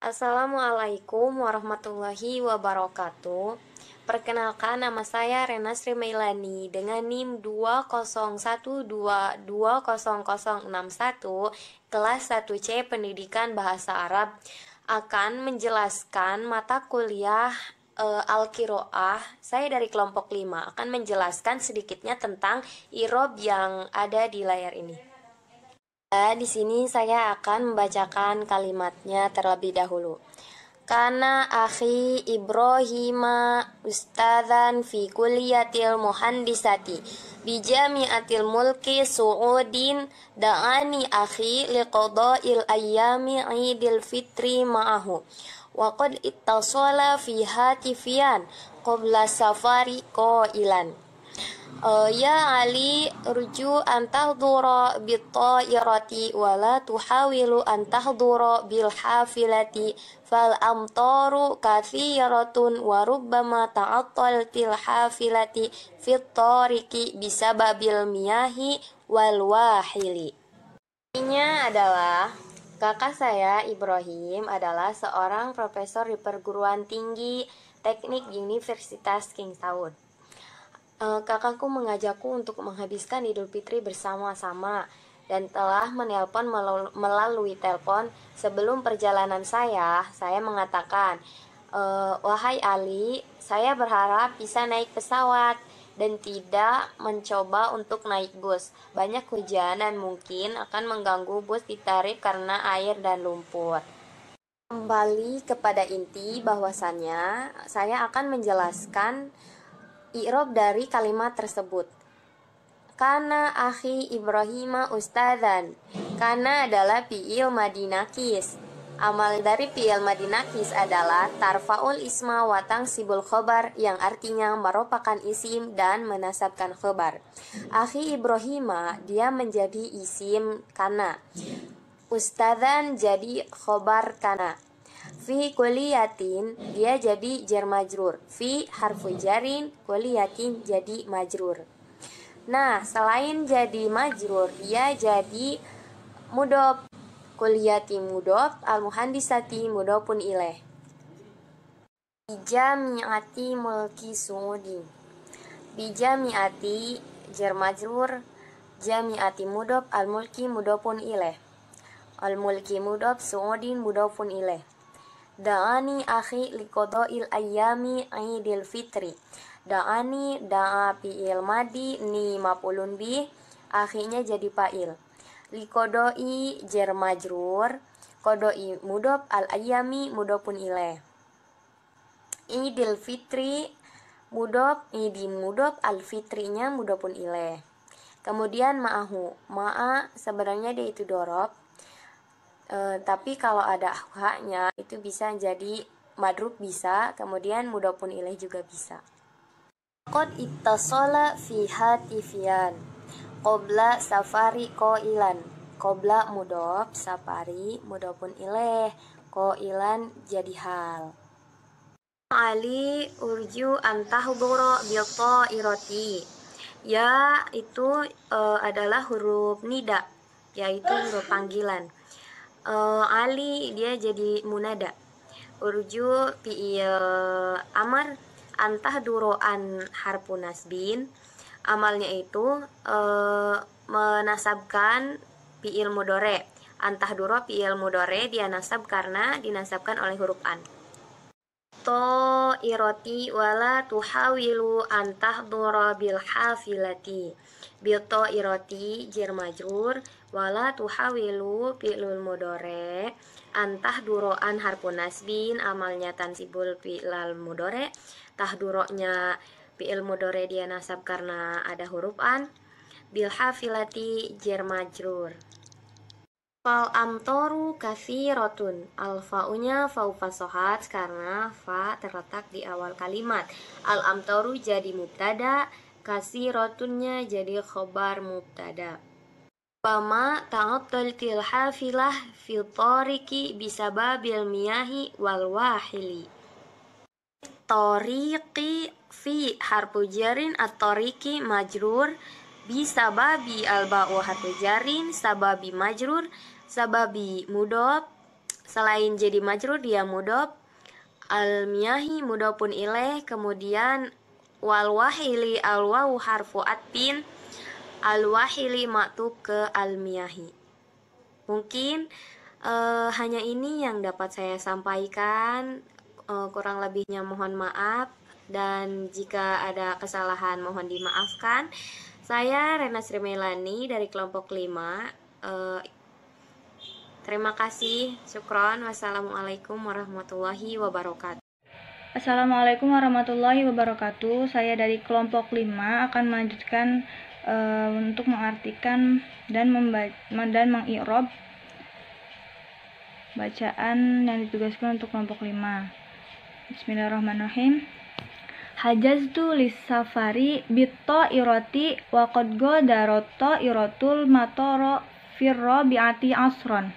Assalamualaikum warahmatullahi wabarakatuh. Perkenalkan, nama saya Rena Sri Meilani dengan NIM 201220061 kelas 1C Pendidikan Bahasa Arab, akan menjelaskan mata kuliah Al-Qiro'ah. Saya dari kelompok 5 akan menjelaskan sedikitnya tentang i'rab yang ada di layar ini. Di sini saya akan membacakan kalimatnya terlebih dahulu. Kana akhi Ibrahima ustadzan fi kulliyatil muhandisati bijami'atil mulki Su'udin da'ani akhi liqada'il ayyami Idil Fitri ma'ahu wa qad ittasala fi hatifiyan qabla safari qailan ya Ali urju an tahdura bit-thairati wa la tuhawilu an tahdura bil hafilati fal amtaru kathiratun wa rubbama ta'attaltil hafilati fit tariqi bisababil miyahi wal wahili. Artinya adalah, kakak saya Ibrahim adalah seorang profesor di perguruan tinggi teknik di Universitas King Saud. Kakakku mengajakku untuk menghabiskan Idul Fitri bersama-sama dan telah menelpon melalui telepon. Sebelum perjalanan saya mengatakan, wahai Ali, saya berharap bisa naik pesawat dan tidak mencoba untuk naik bus. Banyak hujan dan mungkin akan mengganggu bus ditarik karena air dan lumpur. Kembali kepada inti bahwasannya, saya akan menjelaskan i'rab dari kalimat tersebut. Kana akhi Ibrahima ustadzan. Kana adalah fi'il madi nakis. Amal dari fi'il madi nakis adalah tarfa'ul isma wa tansibul khobar, yang artinya merupakan isim dan menasabkan khobar. Akhi Ibrahima, dia menjadi isim kana. Ustadzan jadi khobar kana. Fi kuliyatin, dia jadi jar majrur. Fi harfu jarin, kuliyatin jadi majrur. Nah, selain jadi majrur, dia jadi mudhof. Kuliyati mudhof, al-muhandisati mudhofun ilaih. Bijami'ati mulki Su'udi. Bijami'ati jar majrur, jami'ati mudhof, al-mulki mudhofun ilaih. Al-mulki mudhof, Su'udin mudhofun ilaih. Da'ani akhi liqada'il ayyami Idil Fitri. Da'ani, da'a fi'il madi, ni maf'ulun bih, akhinya jadi fa'il. Liqada'i jar majrur, qada'i mudhof, al ayyami mudhofun ilaih. Idil Fitri mudhof, idi mudhof, al fitrinya mudhofun ilaih. Kemudian ma'ahu, ma'a sebenarnya dia itu dhorob. Tapi kalau ada haknya itu bisa jadi madrub bisa, kemudian mudhofun ilaih juga bisa. Qad ittasala fi hatifiyan qabla safari qailan. Qabla mudhof, safari mudhofun ilaih, qailan jadi hal. Ali urju an tahdura bi thairati. Ya itu adalah huruf nida, yaitu huruf panggilan. Ali dia jadi munada. Urju fi'il amar, antah duroan harfu nasbin. Amalnya itu menasabkan fi'il mudhari. Antah duro fi'il mudhari dia nasab karena dinasabkan oleh huruf an. Iroti wala tuhawilu antah duro bil hafilati. Bil iroti jar majrur, wala tuhawilu fi'lul mudhari, antah duroan harfun nasbin, amalnya tansibul fi'lal mudhari, tahduronya fi'il mudhari dia nasab karena ada huruf an, bil hafilati jar majrur. Fal amtoru kathiratun, al fa'unya fa'u fasohat karena fa terletak di awal kalimat. Al amtoru jadi mubtada, kathirotunnya jadi khobar mubtada. Fama ta'attaltil hafilah fil tariqi bisababil miyahi wal wahili. Tariqi fi harfu jarin at-tariqi majrur bisababi al-ba'u harfu jarin sababi majrur sababi mudhof Selain jadi majrur dia mudhof, al-miyahi mudhofun ilaih, kemudian wal wahili al wawu harfu atfin, al wahili maktub ke al-miyahi. Mungkin hanya ini yang dapat saya sampaikan. Kurang lebihnya mohon maaf, dan jika ada kesalahan mohon dimaafkan. Saya Rena Sri Melani dari kelompok 5. Terima kasih. Syukron. Wassalamualaikum warahmatullahi wabarakatuh. Assalamualaikum warahmatullahi wabarakatuh. Saya dari kelompok 5 akan melanjutkan untuk mengartikan dan mengi'rab bacaan yang ditugaskan untuk kelompok 5. Bismillahirrahmanirrahim. Hajaztu lis-safari bit-ta'irati wa qad ghadarat ta'iratul matara fir-rabi'ati asron.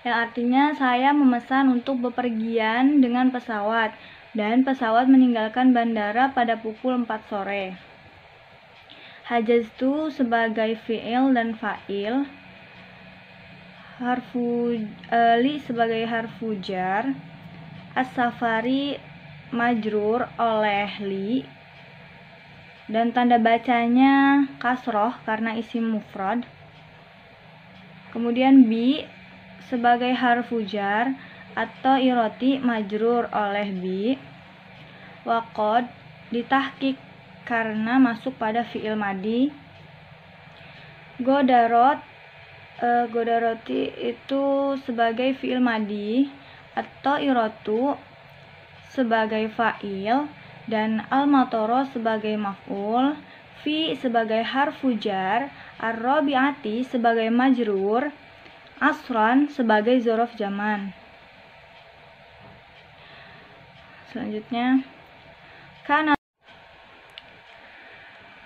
Yang artinya saya memesan untuk bepergian dengan pesawat, dan pesawat meninggalkan bandara pada pukul 4 sore. Hajaztu sebagai fi'il dan fa'il, harfu li sebagai harfu jar, as-safari majrur oleh li, dan tanda bacanya kasroh karena isim mufrad. Kemudian bi sebagai harfu jar atau iroti majrur oleh bi, waqad ditahqiq karena masuk pada fi'il madi. Godaroti itu sebagai fi'il madi, atau irotu sebagai fa'il, dan al-matoro sebagai maf'ul, fi sebagai harfu jar, ar-rabi'ati sebagai majrur, asran sebagai zorof zaman. Selanjutnya,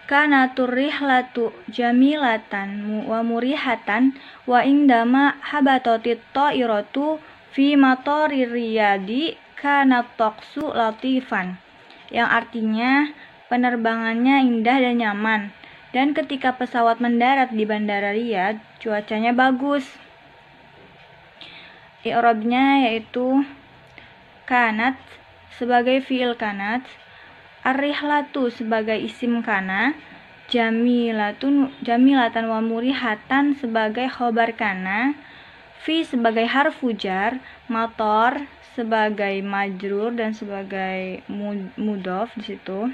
kanatur rihlatu jamilatan wa murihatan wa indama habatotit ta'iratu fi matorir riyadi kanat taqsu latifan, yang artinya penerbangannya indah dan nyaman, dan ketika pesawat mendarat di bandara Riyadh cuacanya bagus. I'rabnya yaitu kanat sebagai fi'il kanat, ar-rihlatu sebagai isim kana, jamilatan wa murihatan sebagai khobar kana, fi sebagai harfu jar, mator sebagai majrur dan sebagai mudhof di situ.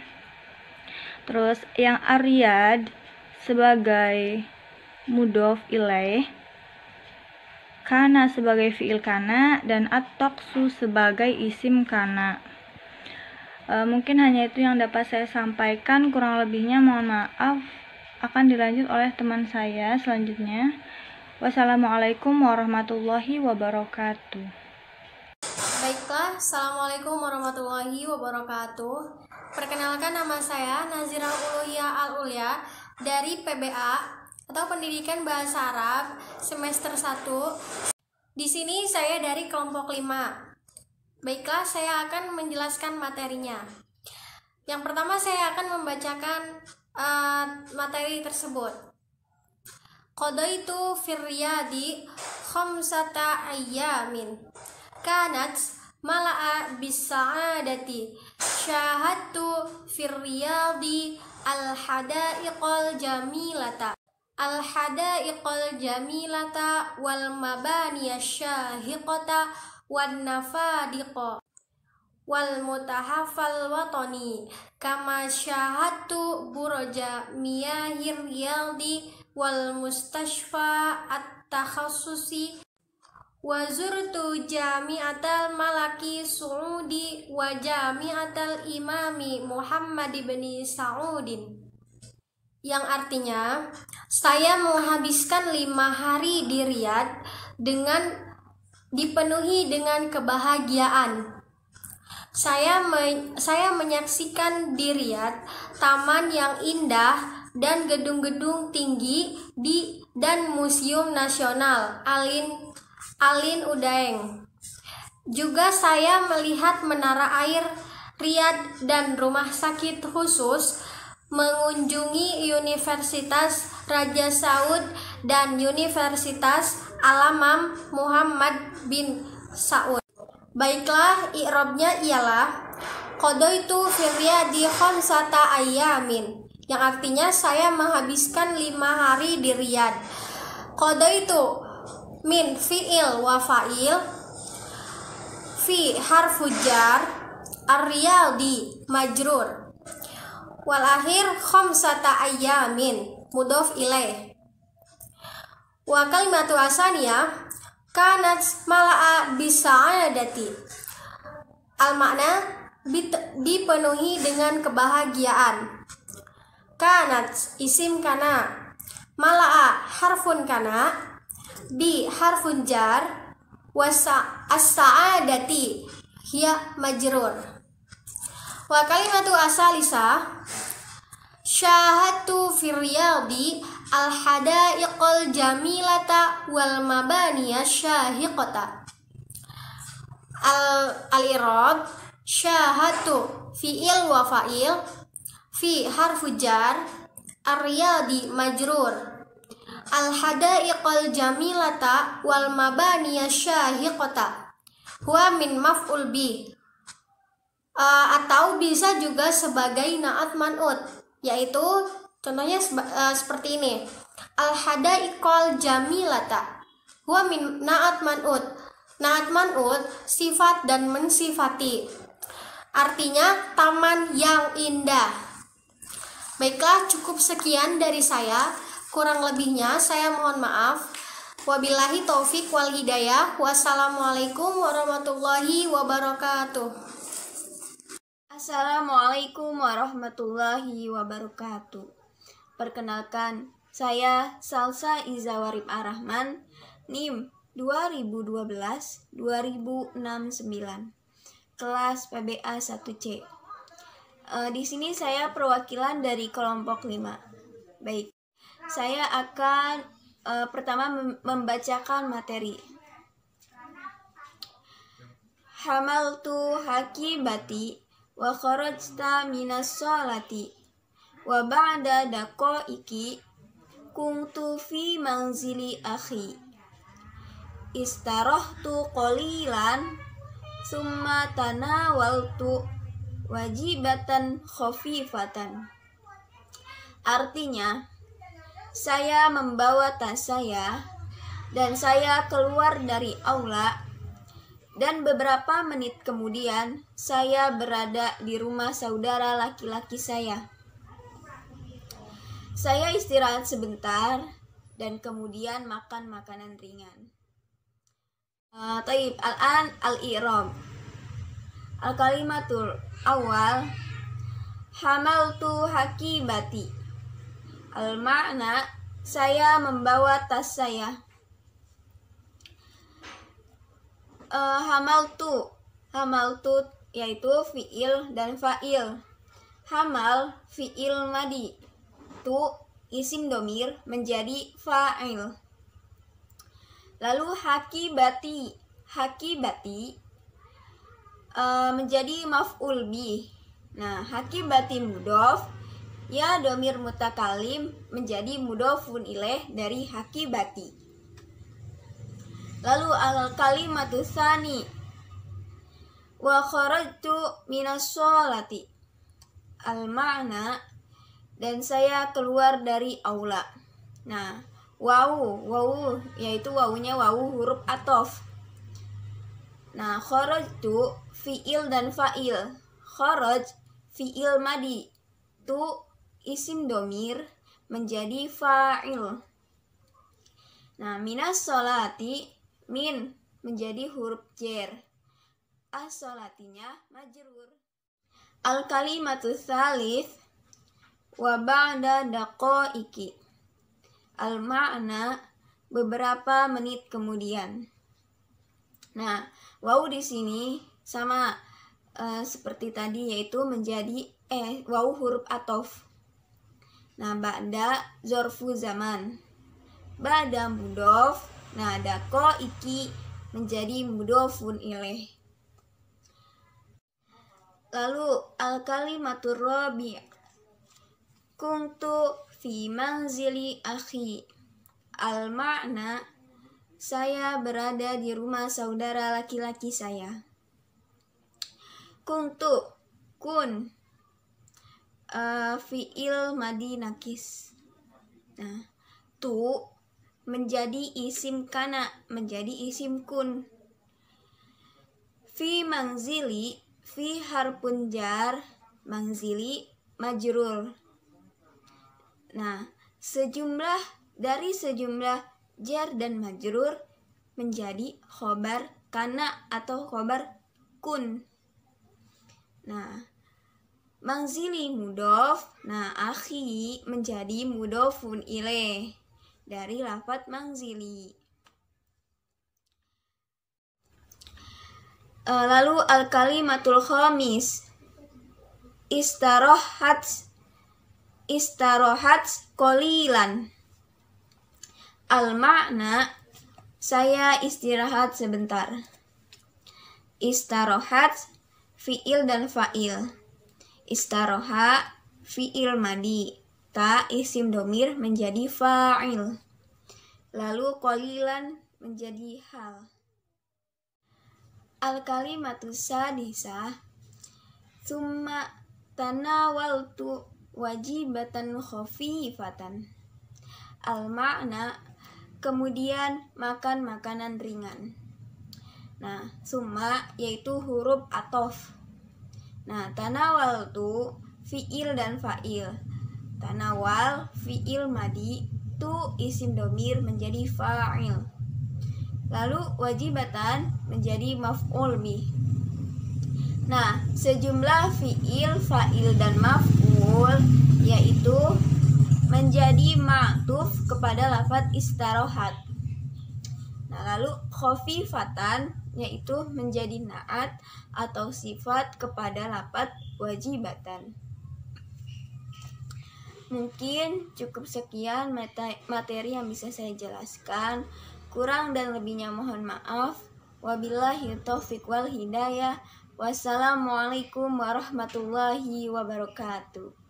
Terus yang ar-riyad sebagai mudhof ilaih, kana sebagai fi'il kana, dan at-taqsu sebagai isim kana. Mungkin hanya itu yang dapat saya sampaikan, kurang lebihnya mohon maaf. Akan dilanjut oleh teman saya selanjutnya. Wassalamualaikum warahmatullahi wabarakatuh. Baiklah, Assalamualaikum warahmatullahi wabarakatuh. Perkenalkan, nama saya Nazira Uluhiyah Al-Ulya dari PBA atau Pendidikan Bahasa Arab semester 1. Di sini saya dari kelompok 5. Baiklah, saya akan menjelaskan materinya. Yang pertama saya akan membacakan materi tersebut. Qadaitu fir riyadi khamsata ayyamin kanat mala'a bis-sa'adati syahadtu fir riyadi al-hadaiqal jamilata wal mabaniyasy syahiqata wan nafadiqa wal mutahaffal watani kama syahadtu burja miyahir riyadi wal mustashfa at-takhassusi wa zurtu jami'atal malaki su'udi wa jami'atal imami Muhammad bin Sa'udin, yang artinya saya menghabiskan 5 hari di Riyadh dengan dipenuhi dengan kebahagiaan. Saya menyaksikan di Riyadh taman yang indah dan gedung-gedung tinggi dan museum nasional Alin Udaeng. Juga saya melihat menara air Riyadh dan rumah sakit khusus, mengunjungi Universitas Raja Saud dan Universitas Alamam Muhammad bin Saud. Baiklah, i'rabnya ialah qadaitu firyadi khamsata ayyamin, yang artinya saya menghabiskan 5 hari di Riyadh. Qadaitu min fi'il wa fa'il, fi harfu jar, ar-riyadi majrur, wal akhir khamsata ayyamin mudhof ilaih. Wa kalimatu asaniyah kanat mala'a bisa'adati, al makna dipenuhi dengan kebahagiaan. Kanat isim kana, mala'a harfun kana, bi harfun jar, wasa as-sa'adati hiya majrur. Wa kalimatu asalisa syahadtu fi riyadi al-hadaiqal jamilata wal mabaniya syahiqata. Al-i'rab syahadtu fi'il wa fa'il, fi harfu jar, ar-riyadi majrur, al-hadaiqal jamilata wal mabaniya syahiqata huwa min maf'ul bih. Atau bisa juga sebagai na'at man'ut, yaitu contohnya seperti ini. Al-hadaiqal jamilata huwa min na'at man'ut. Na'at man'ut sifat dan mensifati, artinya taman yang indah. Baiklah, cukup sekian dari saya. Kurang lebihnya saya mohon maaf. Wabillahi taufik wal hidayah. Wassalamualaikum warahmatullahi wabarakatuh. Assalamualaikum warahmatullahi wabarakatuh. Perkenalkan, saya Salsa Izawarib Ar-Rahman, NIM 2012-2069, kelas PBA 1C. Di sini saya perwakilan dari kelompok 5. Baik, saya akan pertama membacakan materi. Hamaltu hakibati wa kharajta minas sholati wa ba'da daqaiki kuntu fi manzili akhi istarahtu qalilan summa tanawaltu wajibatan khafifatan. Artinya, saya membawa tas saya dan saya keluar dari aula, dan beberapa menit kemudian saya berada di rumah saudara laki-laki saya. Saya istirahat sebentar dan kemudian makan makanan ringan. Taib, al-an al-i'rab. Al-kalimatul awal hamaltu hakibati. Al-makna, saya membawa tas saya. Hamaltu yaitu fi'il dan fa'il. Hamal fi'il madi, tu isim domir menjadi fa'il. Lalu hakibati menjadi maf'ul bih. Nah, hakibati mudhof, ya domir mutakalim menjadi mudhofun ilaih dari hakibati. Lalu al-kalimatu tsani wa kharajtu minas sholati. Al-makna, dan saya keluar dari aula. Nah, wawu yaitu wawunya wawu huruf athof. Nah, kharajtu fi'il dan fa'il. Kharaj fi'il madi, tu isim domir menjadi fa'il. Nah, minas sholati, min menjadi huruf jar. As-sholatinya majrur. Al-kalimatu tsalits wa ba'da daqaiki. Al-makna, beberapa menit kemudian. Nah, wawu di sini sama seperti tadi, yaitu menjadi wawu huruf athof. Nah, ba'da zorfu zaman. Ba'da mudhof. Nah, daqaiki menjadi mudhofun ilaih. Lalu al-kalimatur rabi' kuntu fi manzili akhi. Al-makna, Saya berada di rumah saudara laki-laki saya. Kuntu, kun, fiil madi nakis. Nah, tu menjadi isim kana, menjadi isim kun. Fi manzili, fi harfun jar, manzili majrur. Nah, dari sejumlah jar dan majrur menjadi khobar kana atau khobar kun. Nah, manzili mudof, nah akhi menjadi mudofun ilaih dari lafadz manzili. Lalu al-kalimatul khamis, istarohat qalilan. Al-makna, saya istirahat sebentar. Istarohat fiil dan fa'il. Istaroha fiil madi, ta isim domir menjadi fa'il. Lalu qalilan menjadi hal. Al-kalimatus sadisah, tsumma tanawaltu wajibatan khafifatan. Al-makna, kemudian makan makanan ringan. Nah, summa yaitu huruf atof. Nah, tanawal tu fiil dan fa'il. Tanawal fiil madi, tu isim domir menjadi fa'il. Lalu wajibatan menjadi maf'ul bih. Nah, sejumlah fiil, fa'il dan maf'ul yaitu menjadi ma'tuf kepada lafadz istarohat. Nah, lalu khafifatan yaitu menjadi na'at atau sifat kepada lafadz wajibatan. Mungkin cukup sekian materi yang bisa saya jelaskan. Kurang dan lebihnya mohon maaf. Wabillahi taufiq wal hidayah. Wassalamualaikum warahmatullahi wabarakatuh.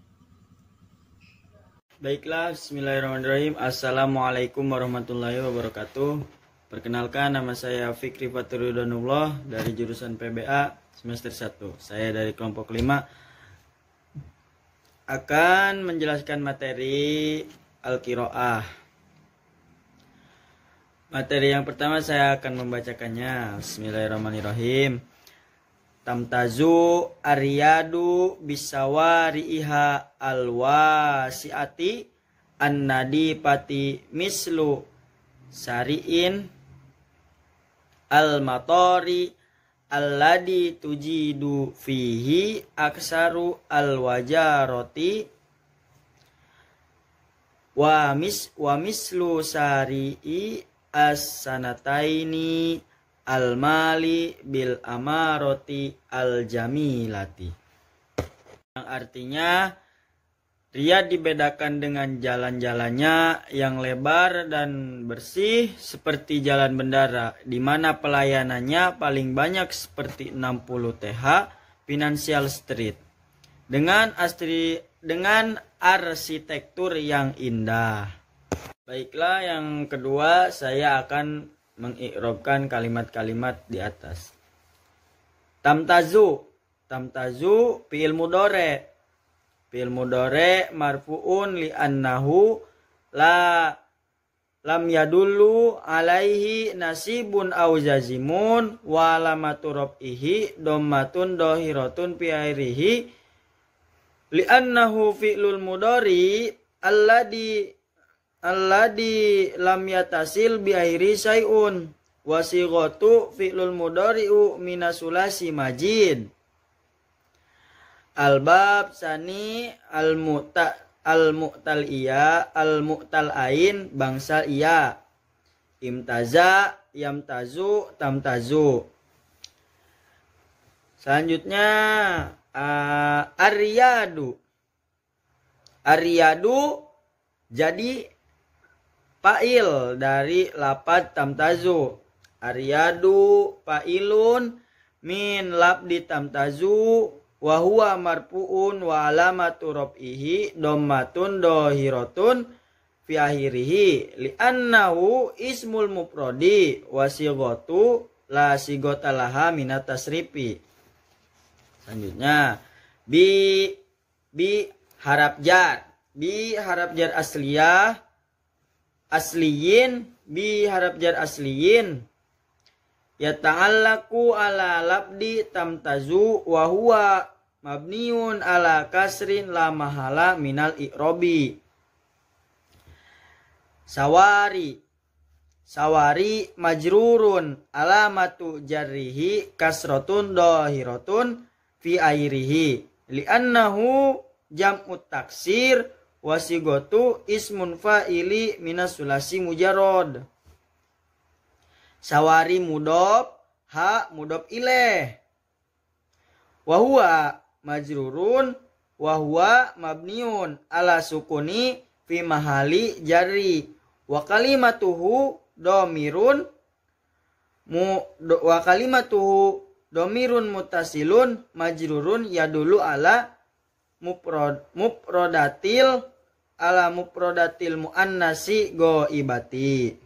Baiklah, bismillahirrahmanirrahim. Assalamualaikum warahmatullahi wabarakatuh. Perkenalkan, nama saya Fikri Faturidonullah dari jurusan PBA semester 1. Saya dari kelompok 5 akan menjelaskan materi Al-Qiraah. Materi yang pertama saya akan membacakannya. Bismillahirrahmanirrahim. Tamtazu aryadu bisawariha alwasiati annadipati mislu sariin al-matori alladi tujidu fihi aksaru al-wajaroti wa mislu sari'i as-sanataini al-mali bil amaroti al-jamilati. Yang artinya Riyadh dibedakan dengan jalan-jalannya yang lebar dan bersih seperti jalan bendara, di mana pelayanannya paling banyak seperti 60 TH Financial Street dengan arsitektur yang indah. Baiklah, yang kedua saya akan mengi'rabkan kalimat-kalimat di atas. Tamtazu fi'il mudhari'. Fi'il mudhari' marfu'un li'annahu lam yadullu alaihi nasibun aw jazimun wa alamatu rab'ihi dhammatun dhahiratun fi akhirih li'annahu fi'lul mudhari' alladhi lam yatasil bi akhiri syai'un wa sighatu fi'lul mudhari'u minasulasi majid. Al-bab sani al-mu'tal ain bangsal iya. Imtaza yamtazu tamtazu. Selanjutnya aryadu jadi fa'il dari lafadz tamtazu. Aryadu fa'ilun min labdi tamtazu wa huwa marfu'un wa alamatu rab'ihi dhammatun dhahiratun fi akhirihi li'annahu ismul mufradi wa sighatu la sighata laha minat tasrifi. Selanjutnya bi harap jar. Bi harap jar asliyah asliyin. Bi harap jar asliyin yata'allaku ala labdi tamtazu wa huwa mabniun ala kasrin la mahala minal i'robi. Sawari majrurun alamatu jarrihi kasrotun dohiratun fi airihi li'annahu jam'ut taksir wasigotu ismun fa'ili minas sulasi mujarrad. Sawari mudob ha mudob ileh wahuwa majrurun wahuwa mabniun ala sukuni fi mahali jarri wa kalimatuhu domirun mutasilun majrurun yadulu ala mufrodatil muannasi goibati.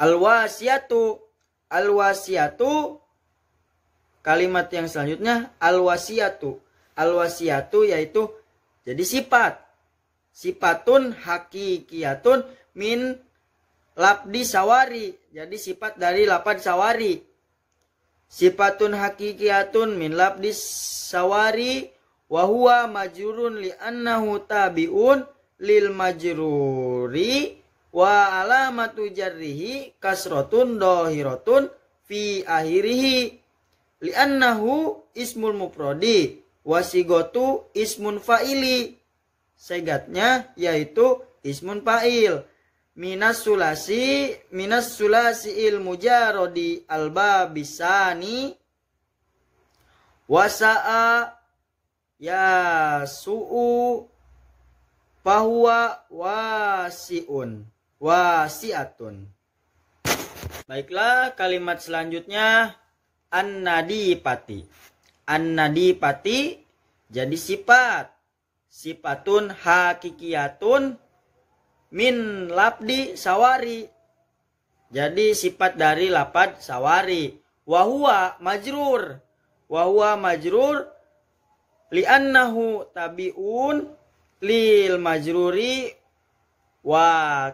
Alwasiyatu kalimat yang selanjutnya alwasiyatu yaitu jadi sifatun hakikiyatun min labdi sawari, jadi sifat dari lapad sawari. Sifatun hakikiyatun min labdi sawari wa huwa majrurun li annahu tabi'un lil majruri wa alamatu jarrihi kasratun dohiratun fi akhirihi li annahu ismul mufradi wasigotu ismun fa'ili. Segatnya yaitu ismun fa'il minas sulasi il mujarrodi albabisani wasa'a ya su'u fahuwa wasi'atun. Baiklah, kalimat selanjutnya an-nadipati. An-nadipati jadi sifatun hakikiyatun min labdi sawari, jadi sifat dari lapad sawari. Wahuwa majrur li'annahu tabi'un lil majruri wa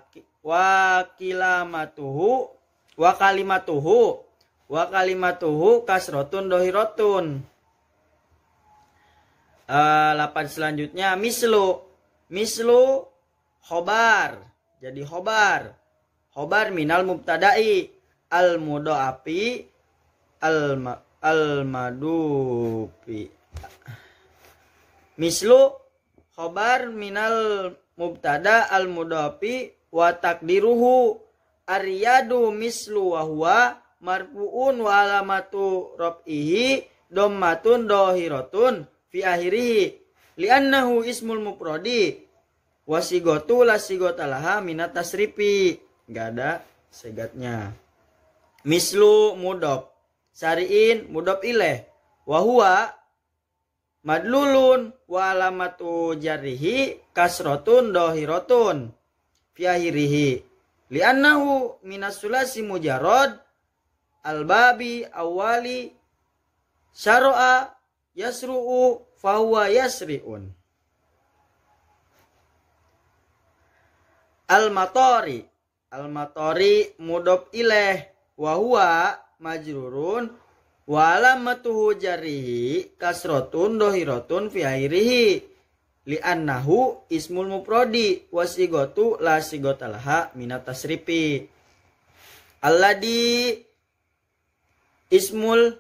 kalimatuhu kasrotun dohiratun. Lapan selanjutnya mislu khobar, jadi khobar minal mubtada'i al mudha'afi al madufi. Mislu khobar minal mubtada al mudha'afi wa takdiruhu aryadu mislu wa huwa marfu'un wa alamatu raf'ihi dhammatun dohiratun fi akhirihi li'annahu ismul mufradi wasigotu la sigota laha minat tasrifi, enggak ada segatnya. Mislu mudob sariin mudob ileh wa huwa madlulun wa alamatu jarrihi kasrotun dohiratun fi akhirihi li'annahu minas sulasi mujarrad albabi awali syara'a yasru'u fahuwa yasri'un. Al-matori mudob ileh wa huwa majrurun wa alamatuhu jarrihi kasrotun dohiratun fi akhirihi li'annahu ismul mufradi wasigotu la sigota laha minat tasrifi. Ismul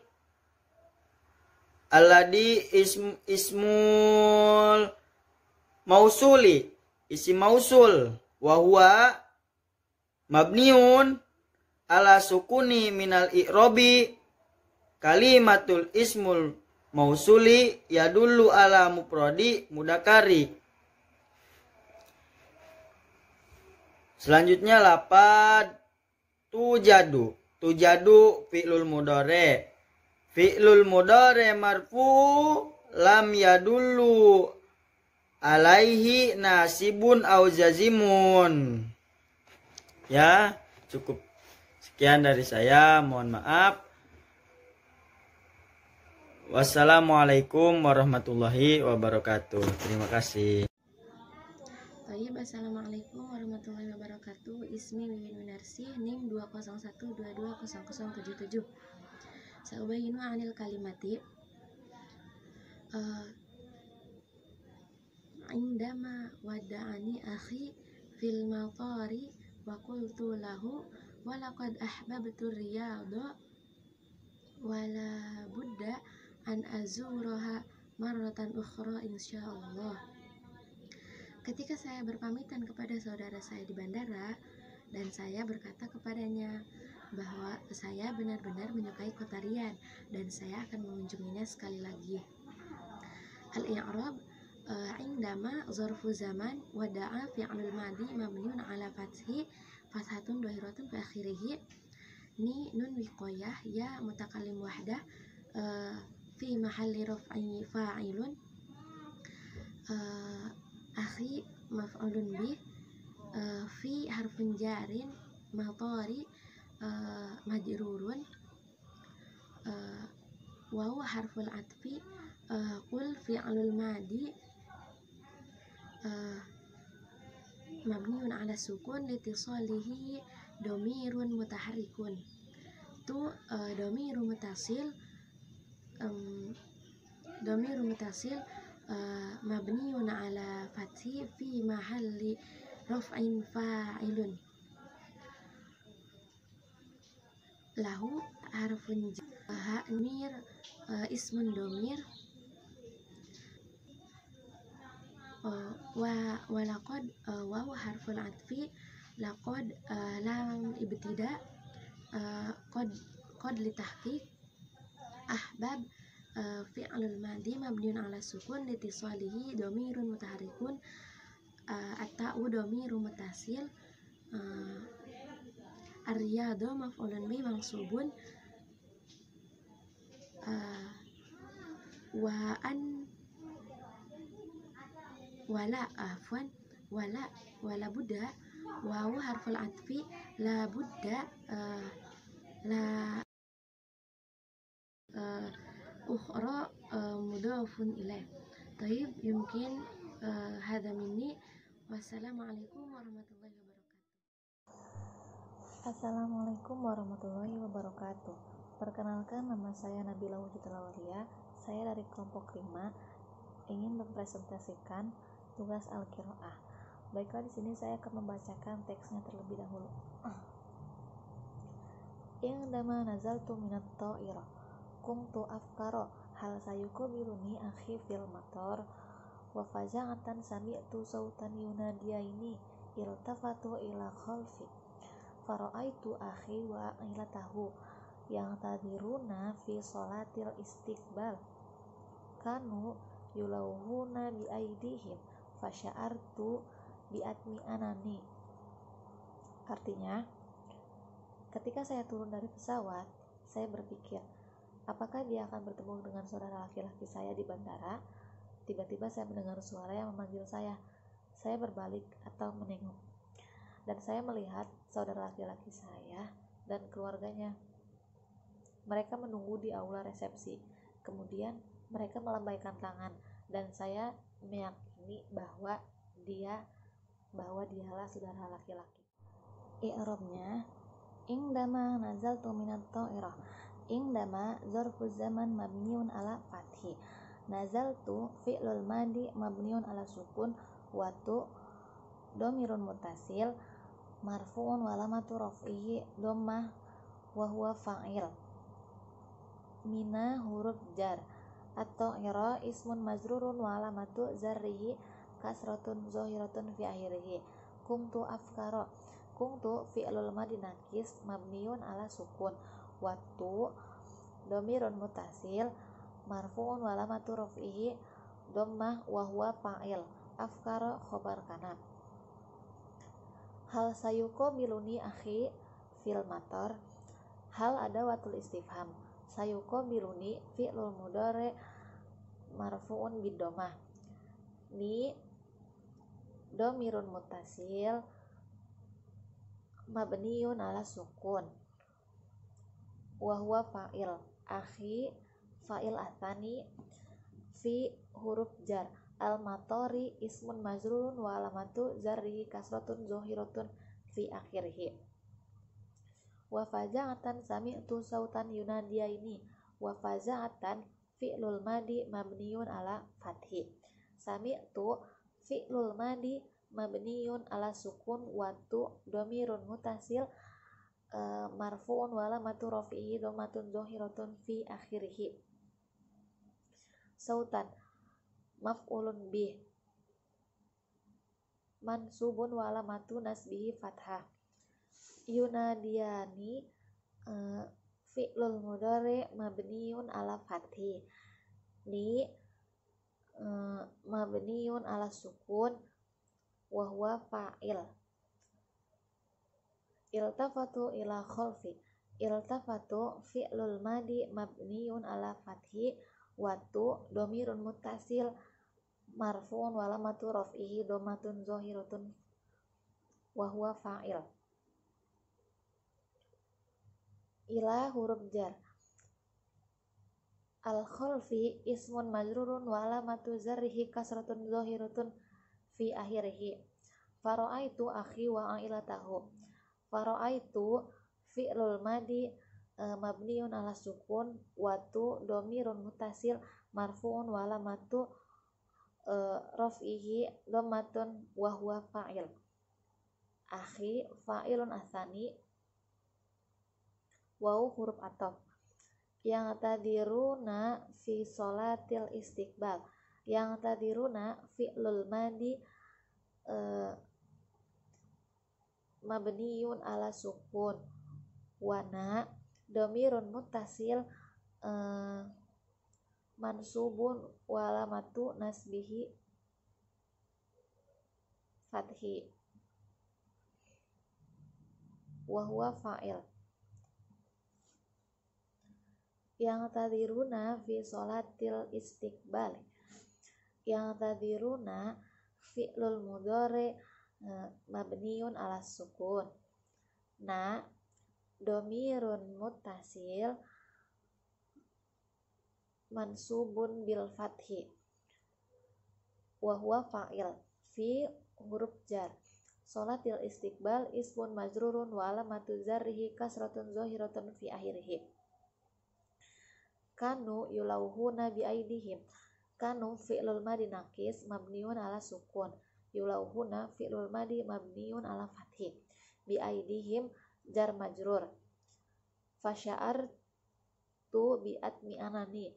mausuli isim mausul wa huwa mabniun ala sukuni minal i'robi kalimatul ismul mausuli yadullu ala mufradi mudakari. Selanjutnya lapad tujadu fi'lul mudhari marfu lam yadullu alaihi nasibun au jazimun. Ya, cukup sekian dari saya. Mohon maaf. Wassalamualaikum warahmatullahi wabarakatuh. Terima kasih. Baik, assalamualaikum warahmatullahi wabarakatuh. Ismi Wiwin Winarsi, NIM 201220077. Saubayinu anil kalimati. Indama wada'ani akhi fil matari wa qultu lahu walaqad ahbabtu riyadha wala budda an azuraha marratan ukhra insyaallah. Ketika saya berpamitan kepada saudara saya di bandara dan saya berkata kepadanya bahwa saya benar-benar menyukai kota Riyadh dan saya akan mengunjunginya sekali lagi. Al-i'rab indama zarfu zaman wada'a fi'lul madi mabniun ala fathatun dhahiratun fi akhirih ni nun wiqayah ya mutakallim wahdah fi mahalli raf'i fa'ilun akhi maf'ulun bih fi harfun jarin matari majrurun waw harful atfi qul fi'lul madi mabniun ala sukun litisalihi domirun mutaharrikun tu domiru mutasil mabniun ala fathi fi mahalli raf'in fa'ilun lahu harfun mir ismun domir wa laqad waw harful atfi laqad lam ibtida qad litahqiq ahbab fi'lul madi mabniun ala sukun litisalihi domirun mutaharrikun at-ta'u domiru mutasil ar-riyadu maf'ulun bi mansubun wala budda waw harful atfi la budda la ukhra mudhafun ilaih. Taib yumkin hadha minni. Wassalamualaikum warahmatullahi wabarakatuh. Assalamualaikum warahmatullahi wabarakatuh. Perkenalkan, nama saya Nabila Wujudlawalia. Saya dari kelompok 5 ingin mempresentasikan tugas Al-Qiraah. Baiklah, di sini saya akan membacakan teksnya terlebih dahulu. Indama nazaltu minat ta'irah kuntu afkaro hal sayuqabiluni akhi fil matar wa faza'atan sami'tu sautan yunadiyaini iltafatu ila khalfi fara'aitu akhi wa ailatahu yang tadiruna fi sholatil istiqbal kanu yulawhuna bi aidihim fasya'artu bi atmi anani. Artinya, ketika saya turun dari pesawat, saya berpikir, apakah dia akan bertemu dengan saudara laki-laki saya di bandara? Tiba-tiba saya mendengar suara yang memanggil saya. Saya berbalik atau menengok, dan saya melihat saudara laki-laki saya dan keluarganya. Mereka menunggu di aula resepsi. Kemudian mereka melambaikan tangan, dan saya meyakini bahwa dialah saudara laki-laki. I'rabnya, indama nazaltu minat ta'irah. Indama zarfu zaman mabniun ala fathi. Nazaltu fi'lul madi mabniun ala sukun. Watu domirun mutasil marfu'un walamatu raf'ihi dhammah wa huwa fa'il. Mina huruf jar atau ira ismun majrurun walamatu zarrihi kasratun zahiratun fi akhirih. Kuntu afkara. Kuntu fi'lul madi nakis mabniun ala sukun. Watu domirun mutasil marfu'un walamatu raf'ihi dhammah wa huwa fa'il. Afkara khobar kana. Hal sayuqabiluni akhi fil matar. Hal ada watul istifham. Sayuqabiluni fi'lul mudhari marfu'un bid dhammah. Ni Domirun mutasil mabniun ala sukun wa huwa fa'il. Akhi fa'il atsani fi huruf jar. Al matori ismun majrurun wa alamatu zarrihi kasratun zohiratun fi akhirih. Wa faza'atan sami'tu sautan yunadiyaini. Wa faza'atan fi'lul madi mabniun ala fathi. Sami'tu fi'lul madi mabniun ala sukun wa tu domirun mutasil marfu'un wa alamatu rafi'i dhammatun zohiratun fi akhirih. Sautan maf'ulun bih mansubun wa alamatu nasbihi fathah. Yunadiyani fi'lul mudhari mabniun ala fathi. Ni mabniun ala sukun wa huwa fa'il. Iltafatu ila khalfi. Iltafatu fi'lul madi mabniun ala fathi wa tu domirun muttasil marfu'un wa alamatu raf'ihi dhammatun zahiratun wa huwa fa'il. Ila huruf jar. Al khalfi ismun majrurun wa alamatu zarrihi kasratun zahiratun fi akhirih. Fara'aitu akhi wa ailatahu. Fara'aitu fi'lul madi mabniun ala sukun wa tu domirun mutasil marfu'un wa alamatu raf'ihi dhammatun wa huwa fa'il. Akhi fa'ilun atsani waw huruf ataf. Yang tadiruna fi sholatil istiqbal. Yang tadiruna fi'lul madi mabniun ala sukun wa na domirun muttasil mansubun wa alamatu nasbihi fathi wa huwa fa'il. Yang tadiruna fi sholatil istiqbal. Yang tadiruna fi'lul mudhari mabniun ala sukun na domirun muttasil mansubun bil fathi wa huwa fa'il. Fi huruf jar. Sholatil istiqbal ismun majrurun wa alamatu zarrihi kasratun zahiratun fi akhirih. Kanu yulauhuna bi aidihim. Kanu fi'lul madi naqis mabniun ala sukun. Yulauhuna fi'lul madi mabniun ala fathi. Bi aidihim jar majrur. Fasya'artu bi atmi anani.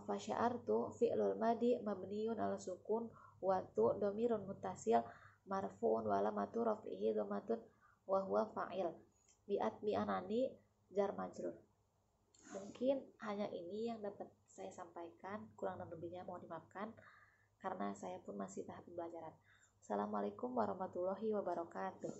Fasya'artu fi'lul madi mabniun ala sukun wa tu domirun muttasil marfu'un wa alamatu raf'ihi dhammatun wa huwa fa'il. Bi atmi anani jar majrur. Mungkin hanya ini yang dapat saya sampaikan, kurang dan lebihnya mohon dimaafkan karena saya pun masih tahap pembelajaran. Assalamualaikum warahmatullahi wabarakatuh.